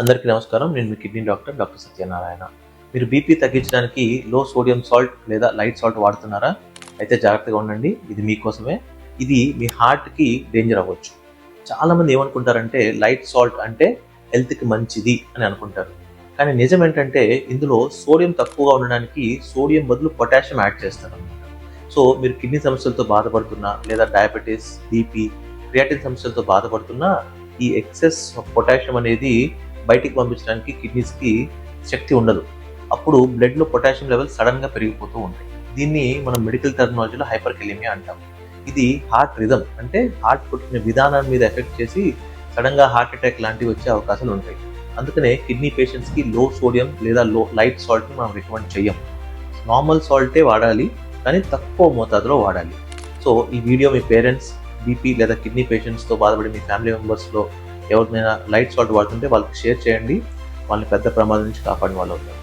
అందరికీ నమస్కారం. నేను మీ కిడ్నీ డాక్టర్ సత్యనారాయణ. మీరు బీపీ తగ్గించడానికి లో సోడియం సాల్ట్ లేదా లైట్ సాల్ట్ వాడుతున్నారా? అయితే జాగ్రత్తగా ఉండండి. ఇది మీకోసమే. ఇది మీ హార్ట్‌కి డేంజర్ అవ్వచ్చు. చాలామంది ఏమనుకుంటారంటే లైట్ సాల్ట్ అంటే హెల్త్‌కి మంచిది అని అనుకుంటారు. కానీ నిజం ఏంటంటే ఇందులో సోడియం తక్కువగా ఉండడానికి సోడియం బదులు పొటాషియం యాడ్ చేస్తారన్నమాట. సో మీరు కిడ్నీ సమస్యలతో బాధపడుతున్నా లేదా డయాబెటిస్, బీపీ, క్రియాటిన్ సమస్యలతో బాధపడుతున్నా ఈ ఎక్సెస్ పొటాషియం అనేది బయటికి పంపించడానికి కిడ్నీస్కి శక్తి ఉండదు. అప్పుడు బ్లడ్లో పొటాషియం లెవెల్ సడన్గా పెరిగిపోతూ ఉంటాయి. దీన్ని మనం మెడికల్ టెర్మినాలజీలో హైపర్కెలీమియా అంటాం. ఇది హార్ట్ రిథమ్ అంటే హార్ట్ కొట్టిన విధానాన్ని మీద ఎఫెక్ట్ చేసి సడన్గా హార్ట్ అటాక్ లాంటివి వచ్చే అవకాశాలు ఉంటాయి. అందుకనే కిడ్నీ పేషెంట్స్కి లో సోడియం లేదా లైట్ సాల్ట్ని మనం రికమెండ్ చేయం. నార్మల్ సాల్టే వాడాలి, కానీ తక్కువ మోతాదులో వాడాలి. సో ఈ వీడియో మీ పేరెంట్స్, బీపీ లేదా కిడ్నీ పేషెంట్స్తో బాధపడే మీ ఫ్యామిలీ మెంబర్స్లో ఎవరినైనా లైట్ సాల్ట్ వాడుతుంటే వాళ్ళకి షేర్ చేయండి. వాళ్ళని పెద్ద ప్రమాదం నుంచి కాపాడిన వాళ్ళు అవుతారు.